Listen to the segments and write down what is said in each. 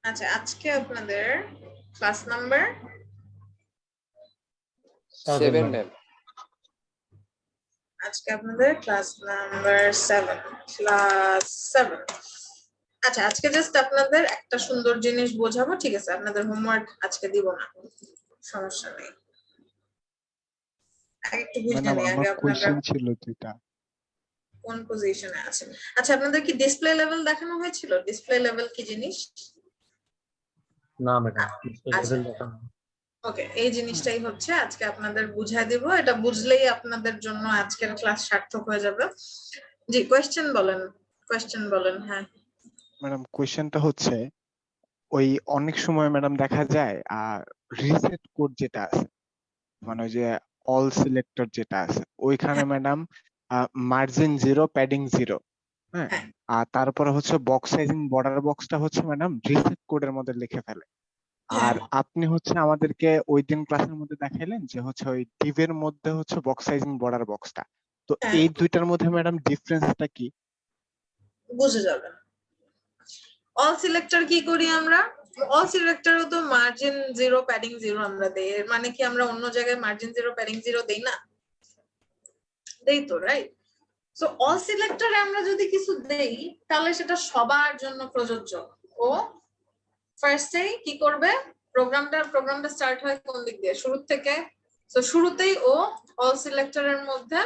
আচ্ছা, আজকে আপনাদের ক্লাস নাম্বার 7 ম্যাম। আজকে আপনাদের ক্লাস নাম্বার 7 ক্লাস 7। আচ্ছা, আজকে জাস্ট আপনাদের একটা সুন্দর জিনিস বোঝাবো, ঠিক আছে? আপনাদের হোমওয়ার্ক আজকে দিব না, সমস্যা নেই। একটু বুঝে ম্যাডাম নেই আমার আগে আপনারা কোশ্চেন ছিল দুইটা। কোন পজিশনে আছেন। আচ্ছা, আপনাদের কি ডিসপ্লে লেভেল দেখানো হয়েছিল? ডিসপ্লে লেভেল কি জিনিস? না ম্যাডাম, আচ্ছা, ওকে, এই জিনিসটাই হচ্ছে আজকে আপনাদের বুঝাই দেব। এটা বুঝলেই আপনাদের জন্য আজকের ক্লাস সার্থক হয়ে যাবে। জি, কোয়েশ্চেন বলেন। হ্যাঁ ম্যাডাম কোশ্চেনটা হচ্ছে ওই অনেক সময় ম্যাডাম দেখা যায় রিসেট কোড যেটা আছে, মানে ওই যে অল সিলেক্টর যেটা আছে ওইখানে ম্যাডাম মার্জিন 0 প্যাডিং 0, হ্যাঁ, হ্যাঁ আর তারপরে হচ্ছে বক্স সাইজিং বর্ডার বক্সটা হচ্ছে ম্যাডাম রিসেট কোডের মধ্যে লিখে ফেলে। আর আপনি হচ্ছে আমাদেরকে ওই দিন ক্লাসের মধ্যে দেখাইলেন যে হচ্ছে ওই ডিভের মধ্যে হচ্ছে বক্স সাইজিং বর্ডার বক্সটা, তো হ্যাঁ, এই দুইটার মধ্যে ম্যাডাম ডিফারেন্সটা কি? বুঝে যাবেন। অল সিলেক্টর কি করি আমরা? অল সিলেক্টরও তো মার্জিন 0 প্যাডিং 0 আমরা দেই। এর মানে কি আমরা অন্য জায়গায় মার্জিন 0 প্যাডিং 0 দেই না? দেই তো, রাইট? সো অল সিলেক্টরে আমরা যদি কিছু দেই তাহলে সেটা সবার জন্য প্রযোজ্য। ও ফার্স্টেই কি করবে? প্রোগ্রামটা স্টার্ট হয় কোন দিক দিয়ে? শুরু থেকে। তো শুরুতেই ও অল সিলেক্টরের মধ্যে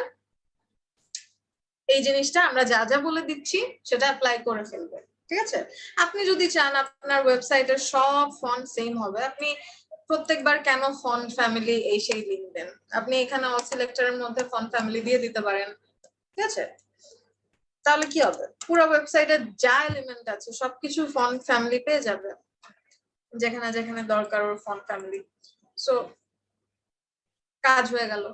এই জিনিসটা আমরা যা যা বলে দিচ্ছি সেটা অ্যাপ্লাই করে ফেলবে, ঠিক আছে? আপনি যদি চান আপনার ওয়েবসাইটের সব ফন্ট সেম হবে, আপনি প্রত্যেকবার কেন ফন্ট ফ্যামিলি এই সেই লিখবেন? আপনি এখানে অল সিলেক্টরের মধ্যে ফন্ট ফ্যামিলি দিয়ে দিতে পারেন, ঠিক আছে? তাহলে কি হবে? পুরো ওয়েবসাইটে যা এলিমেন্ট আছে সবকিছু ফন্ট ফ্যামিলি পেয়ে যাবে, যেখানে যেখানে দরকার ওর ফন্ট ফ্যামিলি। সো কাজ হয়ে গেল।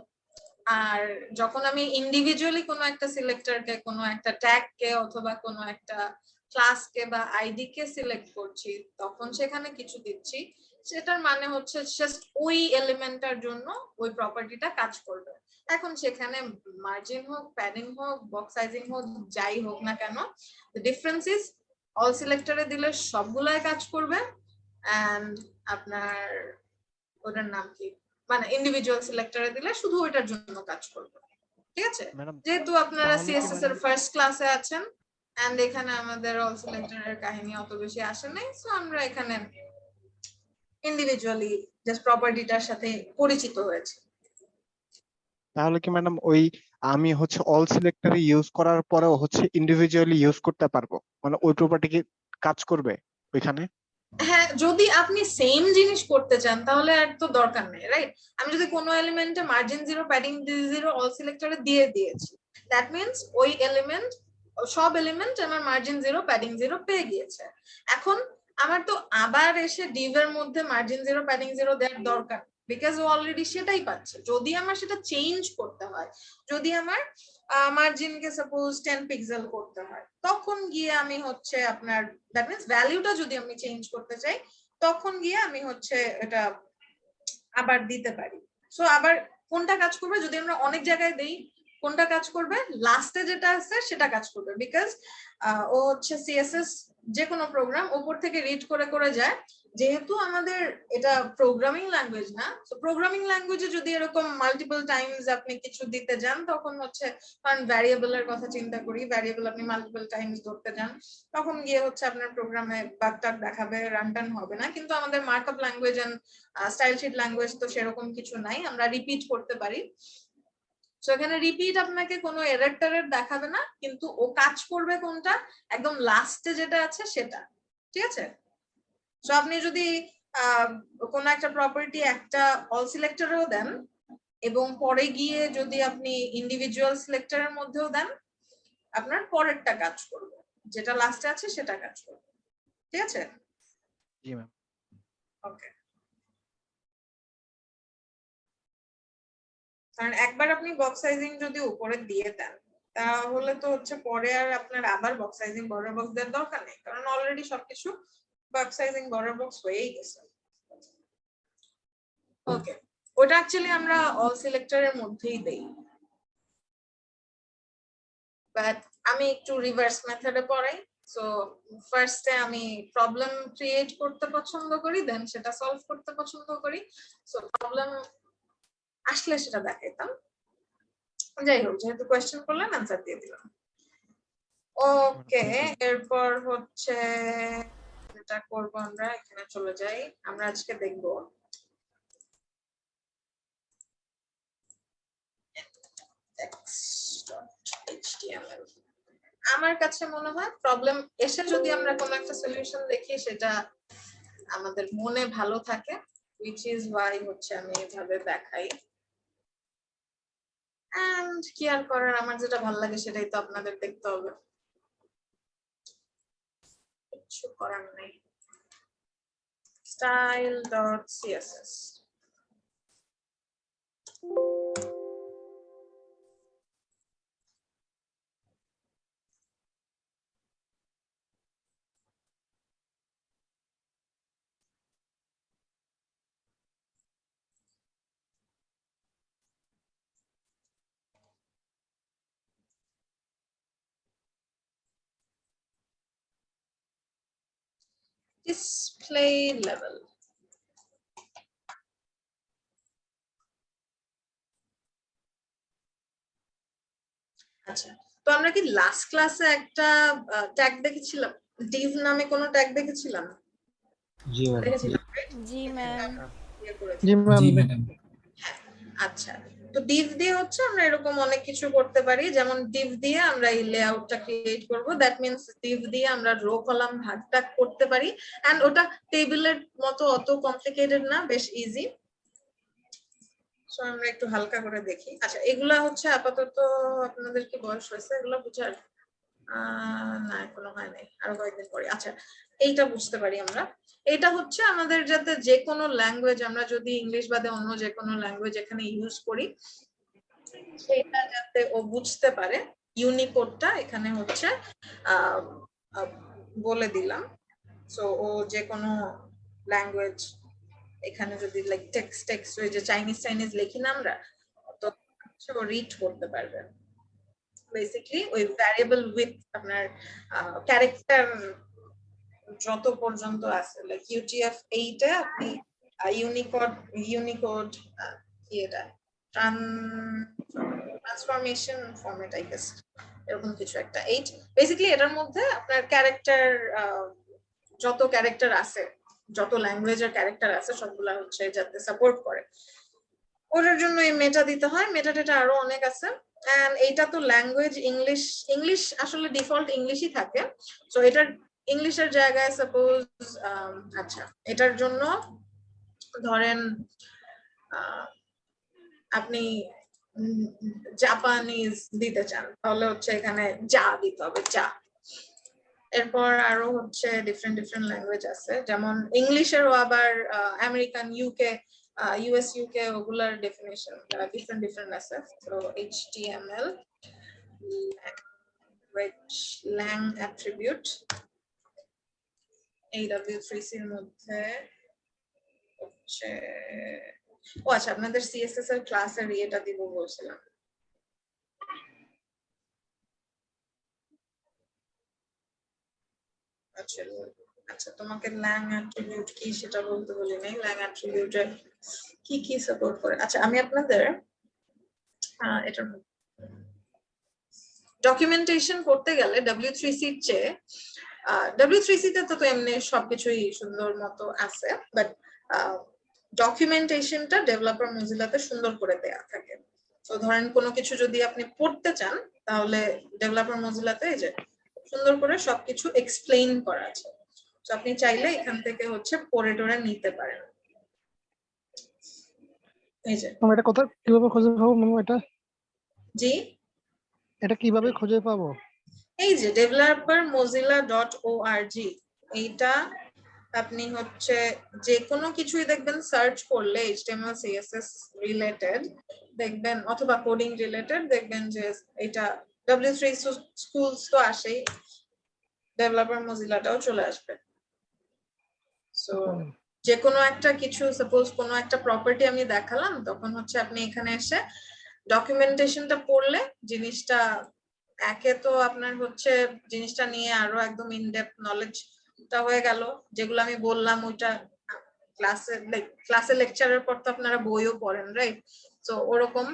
আর যখন আমি ইন্ডিভিজুয়ালি কোনো একটা সিলেক্টরকে, কোনো একটা ট্যাগকে অথবা কোনো একটা ক্লাসকে বা আইডি কে সিলেক্ট করছি, তখন সেখানে কিছু দিচ্ছি, সেটার মানে হচ্ছে জাস্ট ওই এলিমেন্টটার জন্য ওই প্রপার্টিটা কাজ করবে। এখন সেখানে মার্জিন হোক, প্যাডিং হোক, বক্স সাইজিং হোক, যাই হোক না কেন, দ্য ডিফারেন্স ইজ অল সিলেক্টরে দিলে সবগুলাই কাজ করবে, এন্ড আপনার ওটার নাম কি, মানে ইন্ডিভিজুয়াল সিলেক্টরে দিলে শুধু ওইটার জন্য কাজ করবে, ঠিক আছে? ম্যাডাম যেহেতু আপনারা তাহলে কি সিএসএস এর ম্যাডাম ফার্স্ট ক্লাসে আছেন এন্ড এখানে আমাদের অল সিলেক্টরের কাহিনী অত বেশি আসে নাই, সো আমরা এখানে ইন্ডিভিজুয়ালি জাস্ট প্রপার্টিটার সাথে পরিচিত হয়েছে। তাহলে কি ম্যাডাম ওই আমি হচ্ছে অল সিলেক্টরে ইউজ করার পরেও হচ্ছে ইন্ডিভিজুয়ালি ইউজ করতে পারবো, মানে ওই প্রপার্টি কি কাজ করবে ওইখানে? হ্যাঁ, যদি আপনি সেম জিনিস করতে চান তাহলে আর তো দরকার নেই, রাইট? আমি যদি কোনো এলিমেন্টে মার্জিন 0 প্যাডিং 0 অল সিলেক্টরে দিয়ে দিয়েছি, দ্যাট মিন্স ওই এলিমেন্ট, সব এলিমেন্ট আমার মার্জিন 0 প্যাডিং 0 পেয়ে গিয়েছে। এখন আমার তো আবার এসে ডিভ এর মধ্যে মার্জিন 0 প্যাডিং 0 দেওয়ার দরকার, বিকজ ও অলরেডি সেটাই পাচ্ছে। যদি আমার সেটা চেঞ্জ করতে হয়, যদি আমার মার্জিনকে সাপোজ 10 পিক্সেল করতে হয়, তখন গিয়ে আমি হচ্ছে আপনার, দ্যাট মিন্স ভ্যালুটা যদি আমি চেঞ্জ করতে চাই, তখন গিয়ে আমি হচ্ছে এটা আবার দিতে পারি। সো আবার কোনটা কাজ করবে? যদি আমরা অনেক জায়গায় দেই, কোনটা কাজ করবে? লাস্টে যেটা আছে সেটা কাজ করবে, বিকজ ও হচ্ছে সিএসএস যে কোনো প্রোগ্রাম উপর থেকে রিড করে করে যায়। যেহেতু আমাদের এটা প্রোগ্রামিং ল্যাঙ্গুয়েজ না, তো প্রোগ্রামিং ল্যাঙ্গুয়েজে যদি এরকম মাল্টিপল টাইমস আপনি কিছু দিতে যান, তখন হচ্ছে, কারণ ভ্যারিয়েবলের কথা চিন্তা করি, ভ্যারিয়েবল আপনি মাল্টিপল টাইমস ধরতে যান, তখন গিয়ে হচ্ছে আপনার প্রোগ্রামে বাগ টাগ দেখাবে, রানটান হবে না। কিন্তু আমাদের markup language and style sheet language তো সেরকম কিছু নাই, আমরা রিপিট করতে পারি। সো এখানে রিপিট আপনাকে কোনো এরর টেরর দেখাবে না, কিন্তু ও কাজ করবে কোনটা? একদম লাস্টে যেটা আছে সেটা, ঠিক আছে? সো আপনি যদি কোনো একটা প্রপার্টি একটা অল সিলেক্টরেও দেন এবং পরে গিয়ে যদি আপনি ইন্ডিভিজুয়াল সিলেক্টরের মধ্যেও দেন, আপনার পরেরটা কাজ করবে, যেটা লাস্টে আছে সেটা কাজ করবে, ঠিক আছে? জি ম্যাম। ওকে, কারণ একবার আপনি বক্স সাইজিং যদি উপরে দিয়ে দেন, তাহলে তো হচ্ছে পরে আর আপনার আবার বক্স সাইজিং বর্ডার বক্স দেওয়ার দরকার নেই, কারণ অলরেডি সবকিছু বক্স সাইজিং বর্ডার বক্স হয়েই গেছে। ওকে, ওটা অ্যাকচুয়ালি আমরা অল সিলেক্টরের মধ্যেই দেই, বাট আমি একটু রিভার্স মেথডে পড়াই। সো ফার্স্টে আমি প্রবলেম ক্রিয়েট করতে পছন্দ করি, দেন সেটা সলভ করতে পছন্দ করি। সো প্রবলেম আসলে সেটা দেখাইতাম। যাই হোক, যেহেতু কোয়েশ্চেন করলেন অ্যান্সার দিয়ে দিলাম। ওকে, এরপর হচ্ছে যেটা করব আমরা, এখানে চলে যাই। আমরা আজকে দেখব text.html। আমার কাছে মনে হয় প্রবলেম এসে যদি আমরা কোনো একটা সলিউশন দেখি সেটা আমাদের মনে ভালো থাকে, which is why হচ্ছে আমি এভাবে দেখাই। এন্ড কি আর করার, আমার যেটা ভালো লাগে সেটাই তো আপনাদের দেখতে হবে, কিছু করার নেই। style.css display level। আচ্ছা, তো আমরা কি লাস্ট ক্লাসে একটা ট্যাগ দেখেছিলাম, div নামে কোনো ট্যাগ দেখেছিলাম? জি ম্যাম। দেখেছিলাম। জি ম্যাম। জি ম্যাম। আচ্ছা, তো div দিয়ে হচ্ছে আমরা এরকম অনেক কিছু করতে পারি, যেমন div দিয়ে আমরা এই লেআউটটা ক্রিয়েট করব। দ্যাট মিন্স div দিয়ে আমরা রো কলাম ভাগটা করতে পারি, এন্ড ওটা টেবিলের মতো অত কমপ্লিকেটেড না, বেশ ইজি। সো আমরা একটু হালকা করে দেখি। আচ্ছা, এগুলা হচ্ছে আপাতত আপনাদের কি বয়স হয়েছে এগুলো বুঝার? না, এখনো হয় নাই, আরো কয়েকদিন পরে। আচ্ছা, এইটা বুঝতে পারি আমরা। এটা হচ্ছে আমাদের যাতে যে কোনো ল্যাঙ্গুয়েজ, আমরা যদি ইংলিশ বাদে অন্য যে কোনো ল্যাঙ্গুয়েজ এখানে ইউজ করি সেটা যাতে ও বুঝতে পারে, ইউনিকোডটা এখানে হচ্ছে বলে দিলাম। সো ও যে কোনো ল্যাঙ্গুয়েজ এখানে যদি লাইক টেক্সট ওই যে চাইনিজ লিখি না আমরা, তো ও রিড করতে পারবে। বেসিক্যালি ওই ভ্যারিয়েবল উইথ আপনার ক্যারেক্টার যত পর্যন্ত আছে, লাইক UTF-8 এ আপনি ইউনিকোড কি এটা ট্রান্সফরমেশন ফরম্যাট আই গেস, এরকম কিছু একটা 8। বেসিক্যালি এটার মধ্যে আপনার ক্যারেক্টার, যত ক্যারেক্টার আছে, যত ল্যাঙ্গুয়েজের ক্যারেক্টার আছে সবগুলা হচ্ছে যাতে সাপোর্ট করে, ওটার জন্য এই মেটা দিতে হয়। মেটা টেটা আরো অনেক আছে। এন্ড এইটা তো ল্যাঙ্গুয়েজ ইংলিশ আসলে ডিফল্ট ইংলিশই থাকে। সো এটার ইংলিশের জায়গায় সাপোজ আচ্ছা, এটার জন্য ধরেন আপনি জাপানিজ দিতে চান, তাহলে হচ্ছে এখানে যা দিতে হবে, যা। এরপর আরো হচ্ছে ডিফারেন্ট ল্যাঙ্গুয়েজ আছে, যেমন ইংলিশেরও আবার আমেরিকান, ইউকে, US UK ওগুলার ডেফিনিশন ডিফারেন্ট আছে। তো HTML language lang attribute AW3C এর মধ্যে হচ্ছে, ও আচ্ছা, আপনাদের CSS এর ক্লাসের এটা দিব বলছিলাম। আচ্ছা, তোমাকে ল্যাং অ্যাট্রিবিউট কি সেটা বলতে বলি নাই। ল্যাং অ্যাট্রিবিউটের কি সাপোর্ট করে। আচ্ছা, আমি আপনাদের এটার ডকুমেন্টেশন করতে গেলে W3C এর চেয়ে W3C তে তো এমনি সবকিছুই সুন্দর মতো আছে, বাট ডকুমেন্টেশনটা ডেভেলপার মজিলাতে সুন্দর করে দেয়া থাকে। তো ধরেন কোনো কিছু যদি আপনি পড়তে চান, তাহলে ডেভেলপার মজিলাতে এই যে সুন্দর করে সবকিছু এক্সপ্লেইন করা আছে। তো আপনি চাইলে এখান থেকে হচ্ছে পড়ে টোরে নিতে পারেন। এই যে এটা কোথায় কিভাবে খুঁজে পাবো ম্যাম? জি, এটা কিভাবে খুঁজে পাবো? এই যে developermozilla.org, এইটা আপনি হচ্ছে যে কোনো কিছুই দেখবেন সার্চ করলে HTML CSS রিলেটেড দেখবেন, অথবা কোডিং রিলেটেড দেখবেন যে এটা W3 স্কুলস তো আসেই, ডেভেলপার মজিলাটাও চলে আসবে। সো যে কোনো একটা কিছু, সাপোজ কোনো একটা প্রপার্টি আমি দেখালাম, তখন হচ্ছে আপনি এখানে এসে ডকুমেন্টেশনটা পড়লে জিনিসটা একে তো আপনার হচ্ছে জিনিসটা নিয়ে আরো একদম ইন ডেপথ নলেজটা হয়ে গেল, যেগুলো আমি বললাম ওইটা ক্লাসে লেকচারের পর তো আপনারা বইও পড়েন, রাইট? তো ওরকম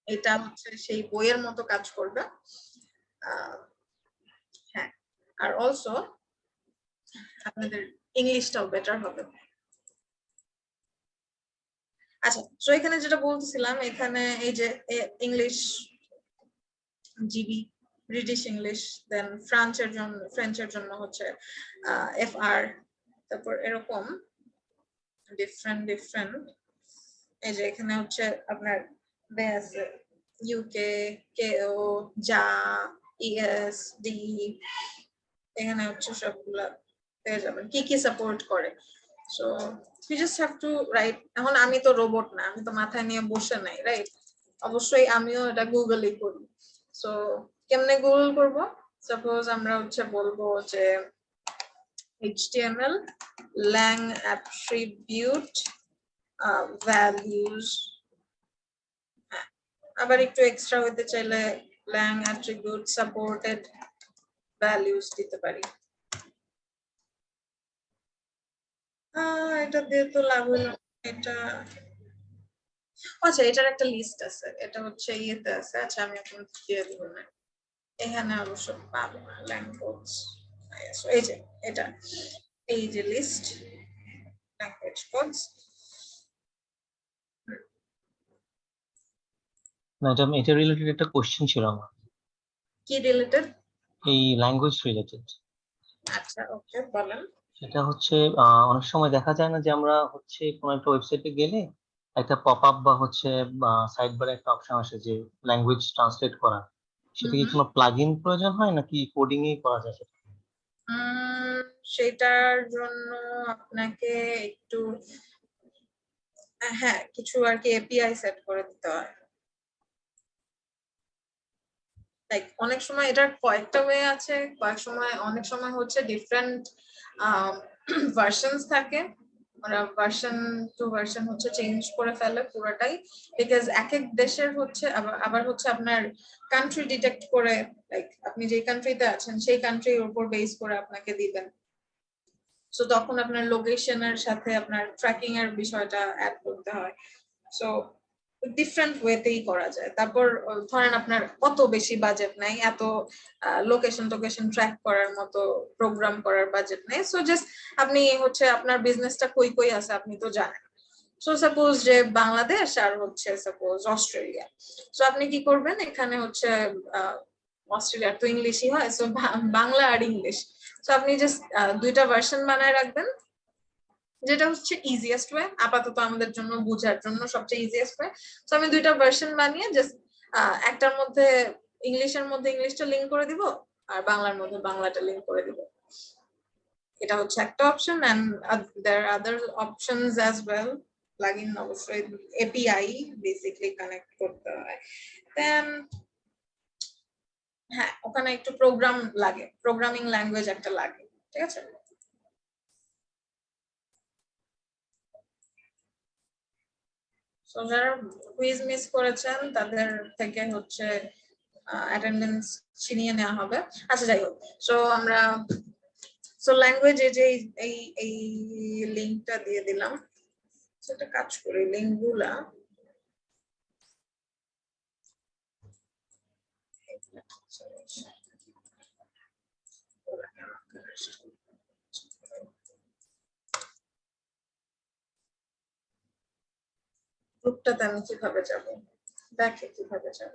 এটা হচ্ছে সেই বইয়ের মতো কাজ করবে। হ্যাঁ, আর অলসো আপনাদের ইংলিশটাও বেটার হবে। আচ্ছা, তো এখানে যেটা বলতেছিলাম, এখানে এই যে ইংলিশ জিবি, ব্রিটিশ ইংলিশ, দেন ফ্রেঞ্চের জন্য হচ্ছে FR, তারপর এরকম ডিফারেন্ট এই যে এখানে হচ্ছে আপনার আছে ইউকে, কেও, যা, ES, ডি, এখানে হচ্ছে সবগুলা পেয়ে যাবেন কি কি সাপোর্ট করে। So you just have to write. এখন আমি তো রোবট না, আমি তো মাথায় নিয়ে বসে নাই, রাইট? অবশ্যই আমিও এটা গুগলই করি। সো কেমনে গুগল করব? সাপোজ আমরা হচ্ছে বলবো যে HTML lang attribute values, আবার একটু এক্সট্রা হতে চাইলে lang attribute supported values দিতে পারি। এটা দিয়ে তো লাভ হলো। এটা আচ্ছা, এটার একটা লিস্ট আছে, এটা হচ্ছে ইয়েতে আছে। আচ্ছা, আমি এখন দিয়ে দিব না, এখানে অবশ্য পাবো না ল্যাঙ্গুয়েজ। এই যে এটা, এই যে লিস্ট ল্যাঙ্গুয়েজ কোডস। ম্যাডাম এটা রিলেটেড একটা কোশ্চেন ছিল আমার, কি রিলেটেড? এই ল্যাঙ্গুয়েজ রিলেটেড। আচ্ছা, ওকে, বলেন। সেটা হচ্ছে অনেক সময় দেখা যায় না যে আমরা হচ্ছে কোনো একটা ওয়েবসাইটে গেলে একটা পপ আপ বা হচ্ছে সাইড বারে একটা অপশন আসে যে ল্যাঙ্গুয়েজ ট্রান্সলেট করা, সেটা কি কোনো প্লাগইন প্রয়োজন হয় নাকি কোডিং এই করা যায় সেটা? সেটার জন্য আপনাকে একটু হ্যাঁ কিছু আর কি এপিআই সেট করে দিতে হয়। লাইক অনেক সময় এটার কয়েকটা ওয়ে আছে, অনেক সময় হচ্ছে ডিফারেন্ট ভার্সনস থাকে, ওরা ভার্সন টু ভার্সন হচ্ছে চেঞ্জ করে ফেলে পুরোটাই, বিকজ এক এক দেশের হচ্ছে আবার হচ্ছে আপনার কান্ট্রি ডিটেক্ট করে, লাইক আপনি যে কান্ট্রিতে আছেন সেই কান্ট্রির উপর বেস করে আপনাকে দিবেন। সো তখন আপনার লোকেশনের সাথে আপনার ট্র্যাকিং এর বিষয়টা অ্যাড করতে হয়। সো ডিফারেন্ট ওয়েতেই করা যায়। তারপর ধরেন আপনার অত বেশি বাজেট নাই, এত লোকেশন ট্র্যাক করার মতো প্রোগ্রাম করার বাজেট নেই। সো জাস্ট আপনি হচ্ছে আপনার বিজনেসটা কই কই আছে আপনি তো জানেন। সো সাপোজ যে বাংলাদেশ আর হচ্ছে সাপোজ অস্ট্রেলিয়া, সো আপনি কি করবেন, এখানে হচ্ছে অস্ট্রেলিয়ার তো ইংলিশই হয়, সো বাংলা আর ইংলিশ, সো আপনি জাস্ট দুইটা ভার্সন বানায় রাখবেন, যেটা হচ্ছে ইজিয়েস্ট ওয়ে আপাতত আমাদের জন্য বোঝার জন্য সবচেয়ে ইজিয়েস্ট ওয়ে। তো আমি দুইটা ভার্সন বানিয়ে জাস্ট একটার মধ্যে ইংলিশটা লিংক করে দিব, আর বাংলার মধ্যে বাংলাটা লিংক করে দিব। এটা হচ্ছে একটা option, and there are other options as well. Plugin অবশ্যই এপিআই বেসিক্যালি কানেক্ট করতে হয়। দেন হ্যাঁ, ওখানে একটু প্রোগ্রাম লাগে, প্রোগ্রামিং ল্যাঙ্গুয়েজ একটা লাগে, ঠিক আছে? সো যারা কুইজ মিস করেছেন তাদের থেকে হচ্ছে অ্যাটেন্ডেন্স ছিনিয়ে নেওয়া হবে। আচ্ছা, যাই হোক, সো আমরা ল্যাঙ্গুয়েজ যে এই এই লিংকটা দিয়ে দিলাম, সেটা কাজ করে লিংকগুলা গ্রুপটাতে আমি কিভাবে যাব, দেখে কিভাবে যাব।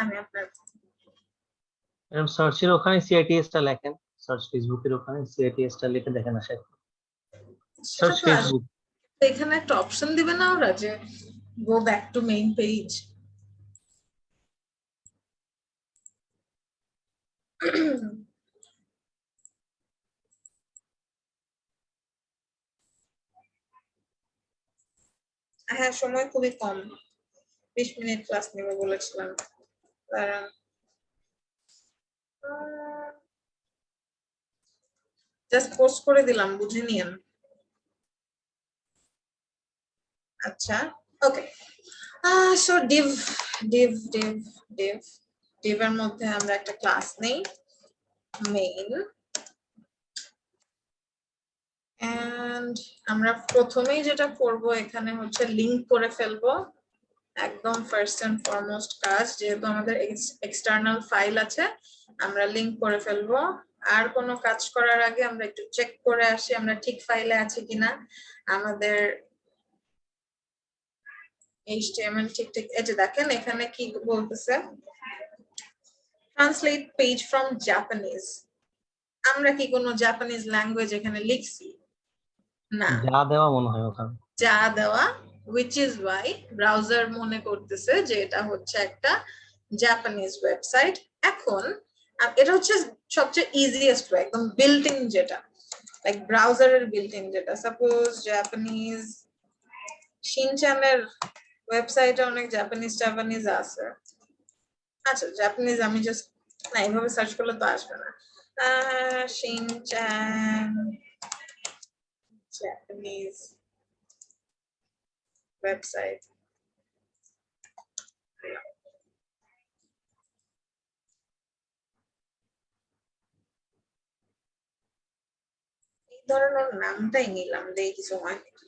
আমি আপনার এরকম সার্চের ওখানে সিআইটিএস টা লেখেন, সার্চ ফেসবুকের ওখানে সিআইটিএস টা লিখে দেখেন আসে। সেটা সার্চ তো ফেসবুক। এখানে একটা অপশন দিবে না ওরা যে go back to main page? হ্যাঁ, সময় খুবই কম, 20 মিনিট ক্লাস নেবে বলেছিলাম। জাস্ট পোস্ট করে দিলাম, বুঝে নিয়েন। আচ্ছা, okay. So div div div div div এর মধ্যে আমরা একটা ক্লাস নেই, মেইন, এন্ড আমরা প্রথমেই যেটা করব এখানে হচ্ছে লিংক করে ফেলবো, একদম ফার্স্ট এন্ড ফরমোস্ট কাজ, যেহেতু আমাদের এক্সটার্নাল ফাইল আছে আমরা লিংক করে ফেলবো। আর কোনো কাজ করার আগে আমরা একটু চেক করে আসি আমরা ঠিক ফাইলে আছি কিনা, আমাদের HTML ঠিক ঠিক। এই যে দেখেন এখানে কি বলতেছে, ট্রান্সলেট পেজ ফ্রম জাপানিজ। আমরা কি কোনো জাপানিজ ল্যাঙ্গুয়েজ এখানে লিখছি? না, যা দেওয়া মনে হয় ওখানে। যা দেওয়া, which is why ব্রাউজার মনে করতেছে যে এটা হচ্ছে একটা জাপানিজ ওয়েবসাইট। এখন এটা হচ্ছে সবচেয়ে ইজিয়েস্ট ওয়ে, একদম বিল্ট ইন যেটা, লাইক ব্রাউজারের বিল্ট ইন যেটা। সাপোজ জাপানিজ, শিনচানের ওয়েবসাইটে অনেক জাপানিজ আছে। আচ্ছা, জাপানিজ আমি জাস্ট, না এইভাবে সার্চ করলে তো আসবে না। শিনচান জাপানিজ ওয়েবসাইট, এই ধরনের নামটাই নিলাম, দেখি কিছু হয় নাকি।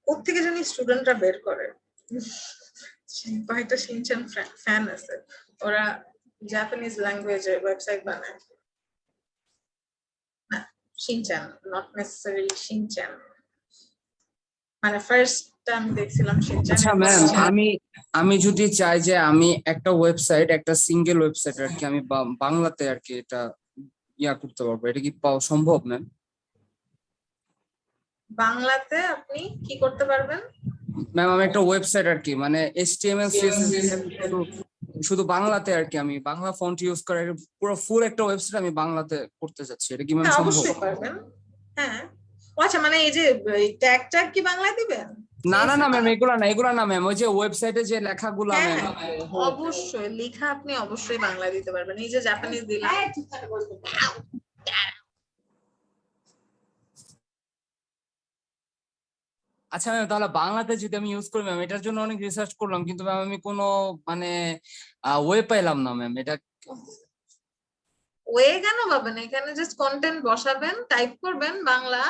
কোথেকে জানি স্টুডেন্টরা বের করে, কয়েকটা শিনচান ফ্যান আছে, ওরা জাপানিজ ল্যাঙ্গুয়েজের ওয়েবসাইট বানায়। না, শিনচান, নট নেসেসারিলি শিনচান, মানে ফার্স্ট আমি দেখছিলাম শিনচান। আচ্ছা ম্যাম, আমি যদি চাই যে আমি একটা ওয়েবসাইট, একটা সিঙ্গেল ওয়েবসাইট আর কি আমি বাংলাতে আর কি এটা করতে পারবো, এটা কি পাওয়া সম্ভব ম্যাম? বাংলাতে আপনি কি করতে পারবেন? ম্যাম আমি একটা ওয়েবসাইট আর কি মানে HTML CSS শুধু বাংলাতে আর কি, আমি বাংলা ফন্ট ইউজ করে পুরো ফুল একটা ওয়েবসাইট আমি বাংলাতে করতে চাচ্ছি, এটা কি ম্যাম হ্যাঁ, সম্ভব? অবশ্যই পারবেন। হ্যাঁ, আচ্ছা, মানে এই যে ট্যাগ কি বাংলায় দিবেন? না না না ম্যাম, এগুলা না ম্যাম, ওই যে ওয়েবসাইটে যে লেখাগুলা হ্যাঁ, ম্যাম। অবশ্যই লেখা আপনি অবশ্যই বাংলায় দিতে পারবেন। এই যে জাপানিজ দিলাম, আচ্ছা ম্যাম, তাহলে বাংলাতে যদি আমি ইউজ করি ম্যাম, এটার জন্য অনেক রিসার্চ করলাম কিন্তু ম্যাম আমি কোনো মানে ওয়ে পাইলাম না ম্যাম। এটা ওয়ে কেন পাবেন? এখানে জাস্ট কন্টেন্ট বসাবেন, টাইপ করবেন বাংলা,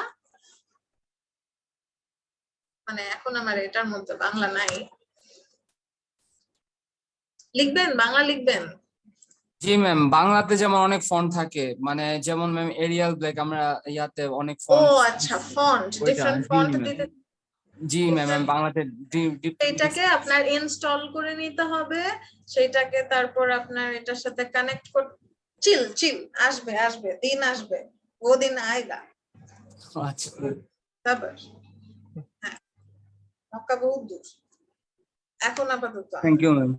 মানে এখন আমার এটার মধ্যে বাংলা নাই, লিখবেন বাংলা লিখবেন। জি ম্যাম, বাংলাতে যেমন অনেক ফন্ট থাকে, মানে যেমন ম্যাম এরিয়াল ব্ল্যাক, আমরা ইয়াতে অনেক ও ফন্ট। আচ্ছা, ফন্ট, ডিফারেন্ট ফন্ট দিতে। জি ম্যাম, আমি বাংলাতে এটাকে আপনার ইনস্টল করে নিতে হবে, সেটাকে তারপর আপনার এটার সাথে কানেক্ট কর। চিল চিল, আসবে আসবে, দিন আসবে, ও দিন আয়েগা। আচ্ছা তারপর হ্যাঁ, মক্কা বহুত দূর, এখন আপাতত। Thank you ma'am.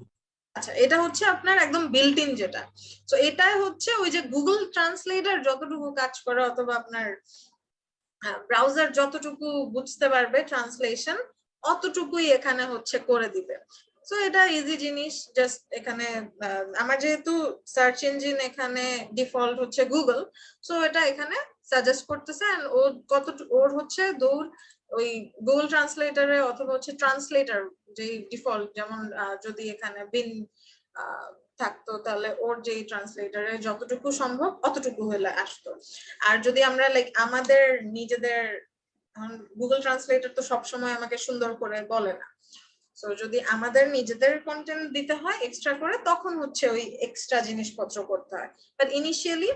আচ্ছা, এটা হচ্ছে আপনার একদম বিল্ট ইন যেটা। তো এটাই হচ্ছে ওই যে গুগল ট্রান্সলেটর যতটুকু কাজ করে, অথবা আপনার ব্রাউজার যতটুকু বুঝতে পারবে ট্রান্সলেশন, অতটুকুই এখানে হচ্ছে করে দিবে। সো এটা ইজি জিনিস, জাস্ট এখানে আমার যেহেতু সার্চ ইঞ্জিন এখানে ডিফল্ট হচ্ছে গুগল, সো এটা এখানে সাজেস্ট করতেছে, এন্ড ও ওর হচ্ছে দৌড় ওই গুগল ট্রান্সলেটরে, অথবা হচ্ছে ট্রান্সলেটর যে ডিফল্ট, যেমন যদি এখানে বিন থাকতো তাহলে ওর যে ট্রান্সলেটরে যতটুকু সম্ভব অতটুকু হলে আসতো। আর যদি আমরা লাইক আমাদের নিজেদের, গুগল ট্রান্সলেটর তো সবসময় আমাকে সুন্দর করে বলে না, সো যদি আমাদের নিজেদের কন্টেন্ট দিতে হয় এক্সট্রা করে, তখন হচ্ছে ওই এক্সট্রা জিনিসপত্র করতে হয়। বাট ইনিশিয়ালি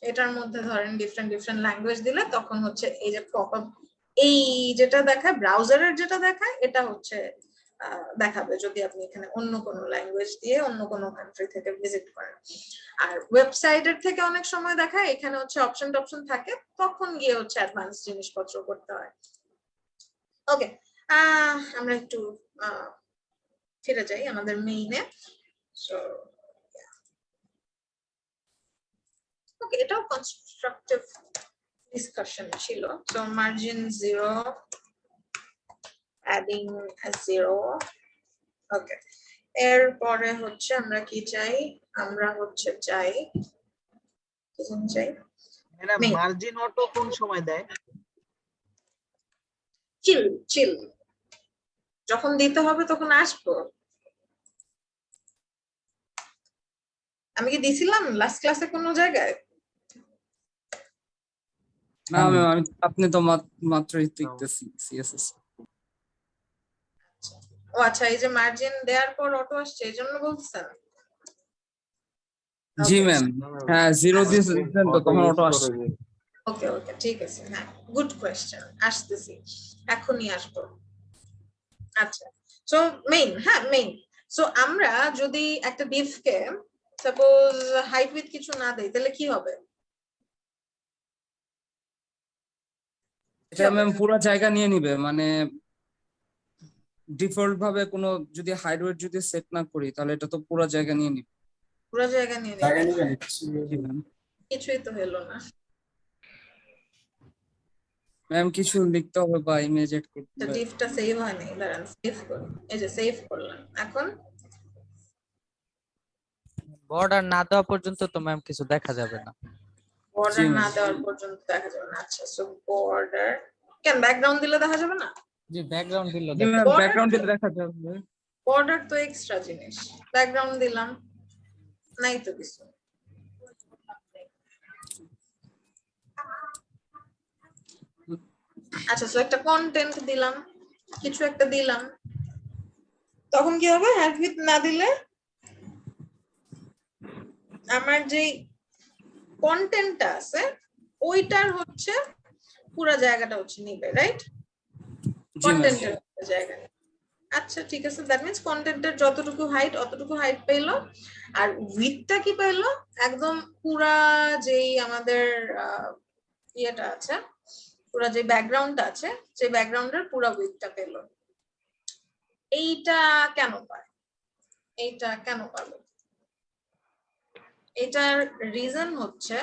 এটার মধ্যে ধরেন ডিফারেন্ট ল্যাঙ্গুয়েজ দিলে তখন হচ্ছে এই যে পপআপ, এই যেটা দেখায় ব্রাউজারের যেটা দেখায়, এটা হচ্ছে দেখাবে যদি আপনি এখানে অন্য কোনো ল্যাঙ্গুয়েজ দিয়ে অন্য কোনো কান্ট্রি থেকে ভিজিট করেন। আর ওয়েবসাইটের থেকে অনেক সময় দেখায় এখানে হচ্ছে অপশন থাকে, তখন গিয়ে হচ্ছে অ্যাডভান্স জিনিসপত্র করতে হয়। ওকে, আমরা একটু ফিরে যাই আমাদের মেইনে। সো ওকে, এটাও কনস্ট্রাকটিভ ডিসকাশন ছিল। So margin 0, adding 0। ওকে, এরপরে হচ্ছে আমরা কি চাই? আমরা হচ্ছে চাই চাই ম্যাডাম Main. মার্জিন অটো কোন সময় দেয়? চিল চিল, যখন দিতে হবে তখন আসবো। আমি কি দিছিলাম লাস্ট ক্লাসে কোনো জায়গায়? না আপনি তো মাত্রই দেখতেছি সিএসএস। ও আচ্ছা, এই যে মার্জিন দেওয়ার পর অটো আসছে এই জন্য বলছেন? জি ম্যাম, হ্যাঁ 0 দিয়েছেন তো তখন অটো আসছে। ওকে ওকে ঠিক আছে, হ্যাঁ গুড কোয়েশ্চেন, আসতেছি এখনই আসবো। আচ্ছা, সো মেইন, হ্যাঁ মেইন। সো আমরা যদি একটা ডিভকে সাপোজ হাইট উইথ কিছু না দেই তাহলে কি হবে? এটা ম্যাম পুরো জায়গা নিয়ে নিবে, মানে ডিফল্ট ভাবে কোনো যদি হাইট ওয়েট যদি সেট না করি তাহলে এটা তো পুরো জায়গা নিয়ে নিবে। পুরো জায়গা নিয়ে জায়গা নেবে? নিবে জি ম্যাম। কিছুই তো হলো না। ম্যাম কিছু লিখতে হবে বা ইমেজ এড করতে হবে। ডিভটা সেভ হয়নি, দাঁড়ান সেভ করি। এই যে সেভ করলাম। এখন বর্ডার না দেওয়া পর্যন্ত তো ম্যাম কিছু দেখা যাবে না। Border ma'am. না দেওয়ার পর্যন্ত দেখা যাবে না। আচ্ছা, সো বর্ডার কেন ব্যাকগ্রাউন্ড দিলে দেখা যাবে না? জি ব্যাকগ্রাউন্ড দিল জি ম্যাম, ব্যাকগ্রাউন্ড দিলে দেখা যাবে। বর্ডার তো এক্সট্রা জিনিস, ব্যাকগ্রাউন্ড দিলাম নাই তো কিছু। আচ্ছা, সো একটা কন্টেন্ট দিলাম, কিছু একটা দিলাম, তখন কি হবে? হ্যাড উইথ না দিলে আমার যে কন্টেন্টটা আছে ওইটার হচ্ছে পুরো জায়গাটা হচ্ছে নিবে, রাইট? জি ম্যাম। কন্টেন্টের জায়গা। আচ্ছা ঠিক আছে, দ্যাট মিন্স কন্টেন্টের যতটুকু হাইট অতটুকু হাইট পেলো, আর উইথটা কি পেলো? একদম পুরা যেই আমাদের ইয়েটা আছে, পুরা যে ব্যাকগ্রাউন্ডটা আছে, যে ব্যাকগ্রাউন্ডের পুরা উইথটা পেলো। এইটা কেন পায়? এইটা কেন পাবে? এটার রিজন হচ্ছে,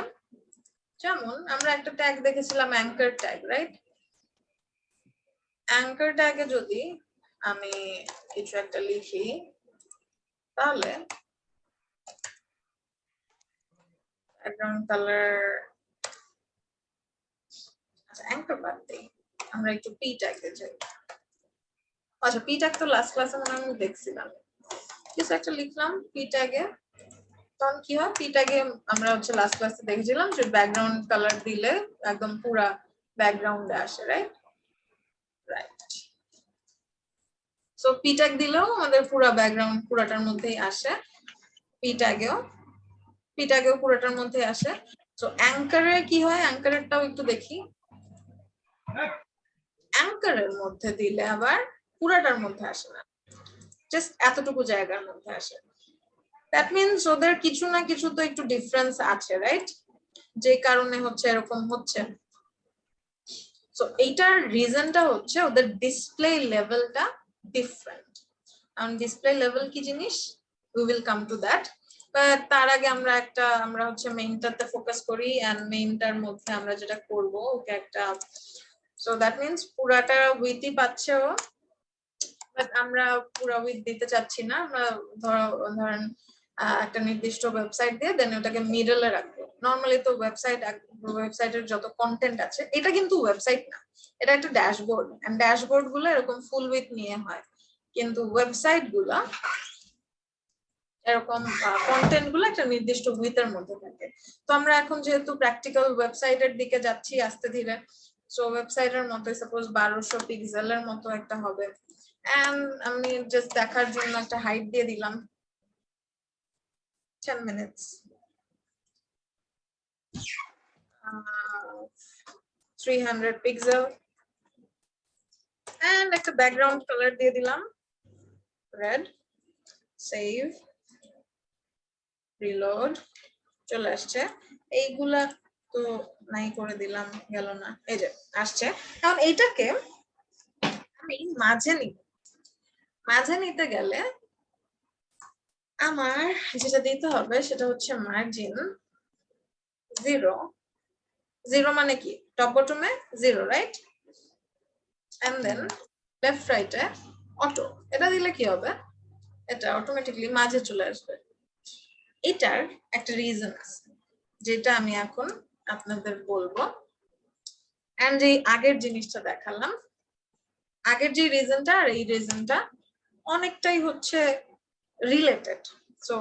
যেমন আমরা একটা ট্যাগ দেখেছিলাম অ্যাঙ্কার ট্যাগ, রাইট? অ্যাঙ্কার ট্যাগে যদি আমি কিছু একটা লিখি তাহলে ব্যাকগ্রাউন্ড কালার, আচ্ছা অ্যাঙ্কার বাদ দেই, আমরা একটু পি ট্যাগে যাই। আচ্ছা পি ট্যাগ তো লাস্ট ক্লাসে মনে হয় আমি দেখছিলাম, কিছু একটা লিখলাম পি ট্যাগে, তখন কি হয়? পি ট্যাগে আমরা হচ্ছে লাস্ট ক্লাসে দেখেছিলাম যে ব্যাকগ্রাউন্ড কালার দিলে একদম পুরা ব্যাকগ্রাউন্ডে আসে, right? Right. So P tag দিলেও আমাদের পুরা ব্যাকগ্রাউন্ড পুরাটার মধ্যেই আসে, পি ট্যাগেও পুরোটার মধ্যে আসে। তো অ্যাঙ্কারে কি হয়? অ্যাঙ্কারেরটাও একটু দেখি। অ্যাঙ্কারের মধ্যে দিলে আবার পুরাটার মধ্যে আসে না, জাস্ট এতটুকু জায়গার মধ্যে আসে। দ্যাট মিনস ওদের কিছু না কিছু তো একটু ডিফারেন্স আছে, রাইট? যে কারণে হচ্ছে এরকম হচ্ছে। সো এইটার রিজনটা হচ্ছে ওদের ডিসপ্লে লেভেলটা ডিফারেন্ট। কারণ ডিসপ্লে লেভেল কি জিনিস, we will come to that. তার আগে আমরা হচ্ছে মেইনটাতে ফোকাস করি, এন্ড মেইনটার মধ্যে আমরা যেটা করব ওকে একটা, সো দ্যাট মিন্স পুরাটা উইথই পাচ্ছে ও, বাট আমরা পুরো উইথ দিতে চাচ্ছি না। আমরা ধরেন একটা নির্দিষ্ট ওয়েবসাইট দিয়ে দেন ওটাকে মিডলে রাখবো। নরমালি তো ওয়েবসাইটের যত কন্টেন্ট আছে, এটা কিন্তু ওয়েবসাইট না, এটা একটা ড্যাশবোর্ড, এন্ড ড্যাশবোর্ড গুলো এরকম ফুল উইথ নিয়ে হয়, কিন্তু ওয়েবসাইট গুলা এরকম কন্টেন্ট গুলো একটা নির্দিষ্ট উইথের মধ্যে থাকে। তো আমরা এখন যেহেতু প্র্যাকটিক্যাল ওয়েবসাইটের দিকে যাচ্ছি আস্তে ধীরে, সো ওয়েবসাইটের মতো সাপোজ 1200 পিক্সেলের মতো একটা হবে, এন্ড আমি জাস্ট দেখার জন্য একটা হাইট দিয়ে দিলাম 10 minutes, 300 পিক্সেল, এন্ড একটা ব্যাকগ্রাউন্ড কালার দিয়ে দিলাম রেড। সেভ, রিলোড, চলে আসছে। এইগুলা তো নাই করে দিলাম, গেল না, এই যে আসছে। কারণ এইটাকে আমি মাঝে নিতে গেলে আমার যেটা দিতে হবে সেটা হচ্ছে মার্জিন 0 মানে কি? টপ বটমে 0, রাইট? এন্ড দেন লেফট রাইটে অটো। এটা দিলে কি হবে? এটা অটোমেটিক্যালি মাঝে চলে আসবে। এটার একটা রিজন আছে, যেটা আমি এখন আপনাদের বলবো, এন্ড এই আগের জিনিসটা দেখালাম, আগের যে রিজনটা আর এই রিজনটা অনেকটাই হচ্ছে রিলেটেড। সো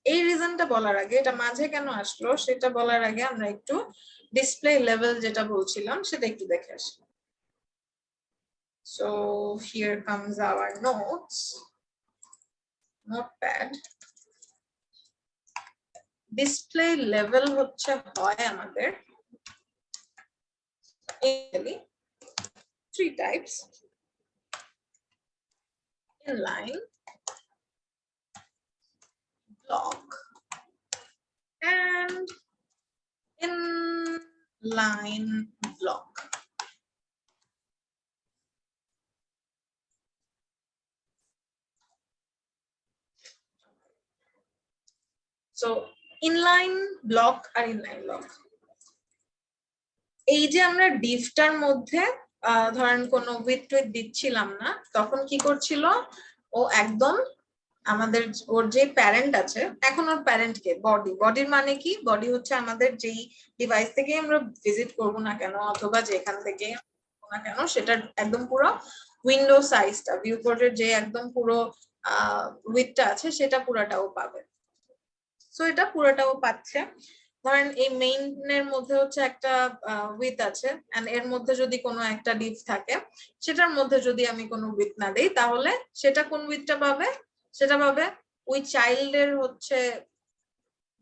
এই রিজনটা বলার আগে, এটা মাঝে কেন আসলো সেটা বলার আগে আমরা একটু ডিসপ্লে লেভেল যেটা বলছিলাম সেটা একটু দেখে আসি। So here comes our notes, notepad. Display level হচ্ছে হয় আমাদের three types: inline, block, and inline block. So inline block R inline block, এই যে আমরা ডিভটার মধ্যে ধরেন কোনো উইথ টুইথ দিচ্ছিলাম না, তখন কি করছিল ও একদম আমাদের ওর যে প্যারেন্ট আছে, এখন ওর প্যারেন্ট কে বডি, বডির মানে কি, বডি হচ্ছে আমাদের যেই ডিভাইস থেকে আমরা ভিজিট করব না কেন অথবা যেখান থেকে না কেন সেটার একদম পুরো উইন্ডো সাইজটা, ভিউ পোর্টের যে একদম পুরো উইথটা আছে সেটা পুরোটাও পাবে। সো এটা পুরোটাও পাচ্ছে। ধরেন এই মেইনের মধ্যে হচ্ছে একটা উইথ আছে, এন্ড এর মধ্যে যদি কোনো একটা ডিভ থাকে, সেটার মধ্যে যদি আমি কোনো উইথ না দেই, তাহলে সেটা কোন উইথটা পাবে, সেটা পাবে ওই চাইল্ডের হচ্ছে